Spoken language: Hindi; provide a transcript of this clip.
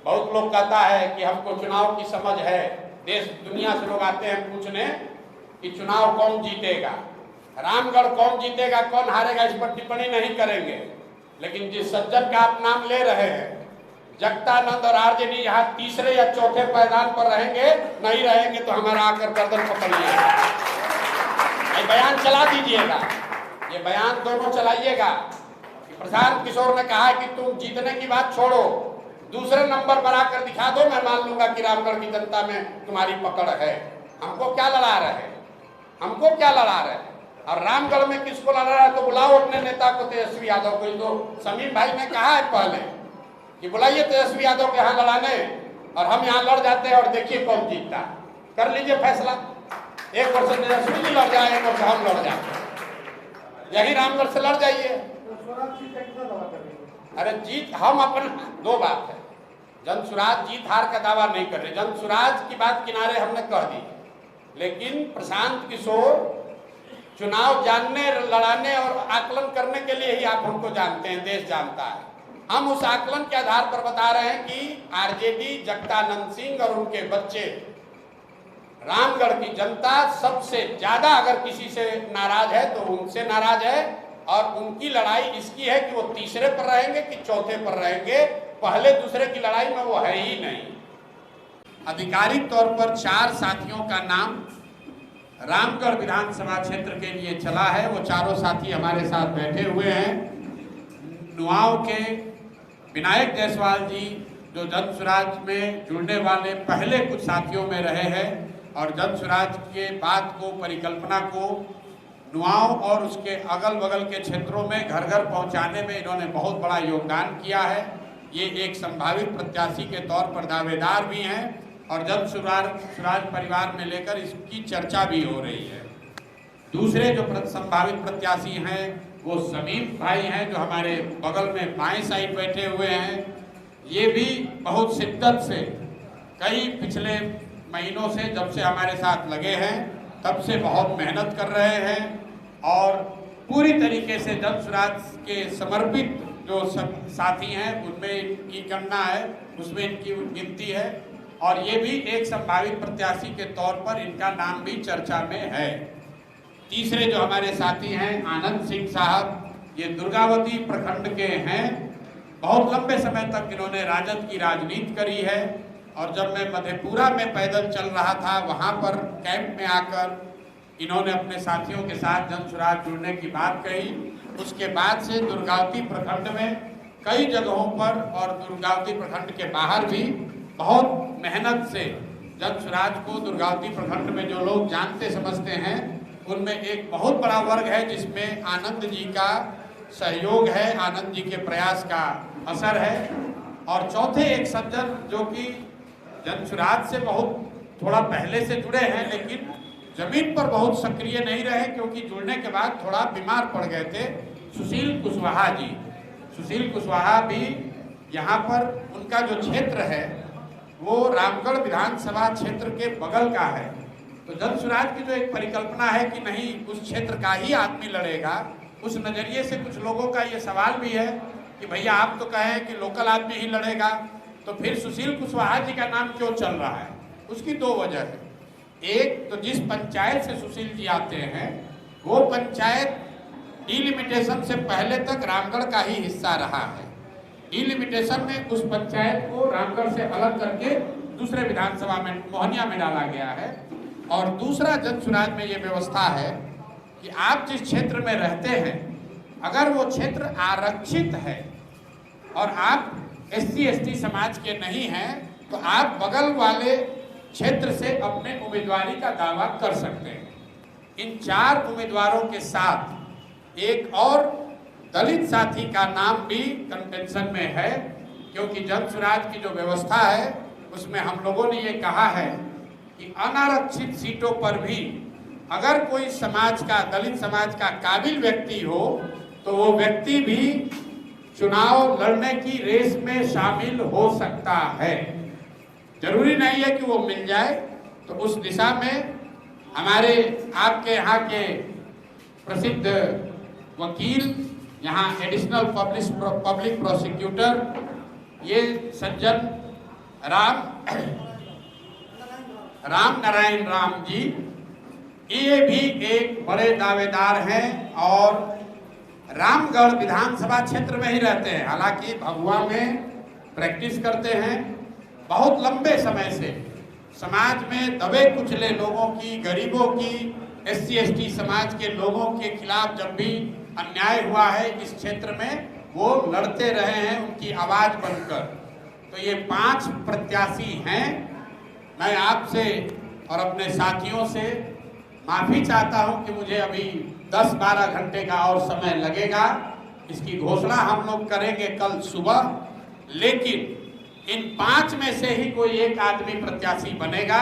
बहुत लोग कहता है कि हमको चुनाव की समझ है, देश दुनिया से लोग आते हैं पूछने कि चुनाव कौन जीतेगा, रामगढ़ कौन जीतेगा कौन हारेगा, इस पर टिप्पणी नहीं करेंगे। लेकिन जिस सज्जन का आप नाम ले रहे हैं, जगतानंद और आरजेडी यहाँ तीसरे या चौथे पायदान पर रहेंगे, नहीं रहेंगे तो हमारा आकर गर्दन पकड़िएगा, ये बयान चला दीजिएगा, ये बयान दोनों चलाइएगा। प्रशांत किशोर ने कहा कि तुम जीतने की बात छोड़ो, दूसरे नंबर पर आकर दिखा दो, मैं मान लूंगा कि रामगढ़ की जनता में तुम्हारी पकड़ है। हमको क्या लड़ा रहे हैं, हमको क्या लड़ा रहे हैं? और रामगढ़ में किसको लड़ा रहा है तो बुलाओ अपने नेता को, तेजस्वी यादव को। तो समीम भाई ने कहा है पहले कि बुलाइए तेजस्वी यादव के यहाँ लड़ाने, और हम यहाँ लड़ जाते हैं और देखिए कौन जीतता। कर लीजिए फैसला, एक वर्ष तेजस्वी जी लड़ जाए, एक वर्ष हम लड़ जाए, यही रामगढ़ से लड़ जाइए। अरे जीत हम अपन, दो बात है, जनसुराज जीत हार का दावा नहीं कर रहे, जनसुराज की बात किनारे हमने कह दी, लेकिन प्रशांत किशोर चुनाव जानने, लड़ाने और आकलन करने के लिए ही आप हमको जानते हैं, देश जानता है। हम उस आकलन के आधार पर बता रहे हैं कि आरजेडी, जगतानंद सिंह और उनके बच्चे, रामगढ़ की जनता सबसे ज्यादा अगर किसी से नाराज है तो उनसे नाराज है, और उनकी लड़ाई इसकी है कि वो तीसरे पर रहेंगे कि चौथे पर रहेंगे, पहले दूसरे की लड़ाई में वो है ही नहीं। आधिकारिक तौर पर 4 साथियों का नाम रामगढ़ विधानसभा क्षेत्र के लिए चला है, वो चारों साथी हमारे साथ बैठे हुए हैं। नुआव के विनायक जायसवाल जी जो जनसुराज में जुड़ने वाले पहले कुछ साथियों में रहे हैं, और जनसुराज के बात को, परिकल्पना को नुआव और उसके अगल बगल के क्षेत्रों में घर घर पहुंचाने में इन्होंने बहुत बड़ा योगदान किया है। ये एक संभावित प्रत्याशी के तौर पर दावेदार भी हैं, और जनसुराज परिवार में लेकर इसकी चर्चा भी हो रही है। दूसरे जो संभावित प्रत्याशी हैं वो समीम भाई हैं, जो हमारे बगल में बाएं साइड बैठे हुए हैं। ये भी बहुत शिद्दत से कई पिछले महीनों से, जब से हमारे साथ लगे हैं तब से बहुत मेहनत कर रहे हैं, और पूरी तरीके से जनसुराज के समर्पित जो साथी हैं उनमें इनकी गणना है, उसमें इनकी गिनती है, और ये भी एक संभावित प्रत्याशी के तौर पर इनका नाम भी चर्चा में है। तीसरे जो हमारे साथी हैं आनंद सिंह साहब, ये दुर्गावती प्रखंड के हैं, बहुत लंबे समय तक इन्होंने राजद की राजनीति करी है, और जब मैं मधेपुरा में पैदल चल रहा था वहाँ पर कैंप में आकर इन्होंने अपने साथियों के साथ जनसुराज जुड़ने की बात कही। उसके बाद से दुर्गावती प्रखंड में कई जगहों पर और दुर्गावती प्रखंड के बाहर भी बहुत मेहनत से जनसुराज को दुर्गावती प्रखंड में जो लोग जानते समझते हैं उनमें एक बहुत बड़ा वर्ग है जिसमें आनंद जी का सहयोग है, आनंद जी के प्रयास का असर है। और चौथे एक सज्जन जो कि जनसुराज से बहुत थोड़ा पहले से जुड़े हैं लेकिन जमीन पर बहुत सक्रिय नहीं रहे क्योंकि जुड़ने के बाद थोड़ा बीमार पड़ गए थे, सुशील कुशवाहा जी। सुशील कुशवाहा भी यहाँ पर उनका जो क्षेत्र है वो रामगढ़ विधानसभा क्षेत्र के बगल का है, तो जनसुराज की जो एक परिकल्पना है कि नहीं उस क्षेत्र का ही आदमी लड़ेगा, उस नज़रिए से कुछ लोगों का ये सवाल भी है कि भैया आप तो कहें कि लोकल आदमी ही लड़ेगा, तो फिर सुशील कुशवाहा जी का नाम क्यों चल रहा है? उसकी 2 वजह है। एक तो जिस पंचायत से सुशील जी आते हैं वो पंचायत डिलिमिटेशन से पहले तक रामगढ़ का ही हिस्सा रहा है। डिलिमिटेशन में उस पंचायत को रामगढ़ से अलग करके दूसरे विधानसभा में मोहनिया में डाला गया है। और दूसरा जनसुराज में ये व्यवस्था है कि आप जिस क्षेत्र में रहते हैं अगर वो क्षेत्र आरक्षित है और आप SC/ST समाज के नहीं हैं तो आप बगल वाले क्षेत्र से अपने उम्मीदवारी का दावा कर सकते हैं। इन 4 उम्मीदवारों के साथ एक और दलित साथी का नाम भी कंटेंशन में है, क्योंकि जनसुराज की जो व्यवस्था है उसमें हम लोगों ने ये कहा है कि अनारक्षित सीटों पर भी अगर कोई समाज का, दलित समाज का काबिल व्यक्ति हो तो वो व्यक्ति भी चुनाव लड़ने की रेस में शामिल हो सकता है। जरूरी नहीं है कि वो मिल जाए। तो उस दिशा में हमारे आपके यहाँ के प्रसिद्ध वकील, यहाँ एडिशनल पब्लिक प्रोसिक्यूटर, ये सज्जन राम नारायण राम जी, ये भी एक बड़े दावेदार हैं और रामगढ़ विधानसभा क्षेत्र में ही रहते हैं। हालांकि भभुआ में प्रैक्टिस करते हैं। बहुत लंबे समय से समाज में दबे कुचले लोगों की, गरीबों की, SC ST समाज के लोगों के खिलाफ जब भी अन्याय हुआ है इस क्षेत्र में, वो लड़ते रहे हैं उनकी आवाज बनकर। तो ये 5 प्रत्याशी हैं। मैं आपसे और अपने साथियों से माफी चाहता हूं कि मुझे अभी 10-12 घंटे का और समय लगेगा। इसकी घोषणा हम लोग करेंगे कल सुबह, लेकिन इन 5 में से ही कोई एक आदमी प्रत्याशी बनेगा।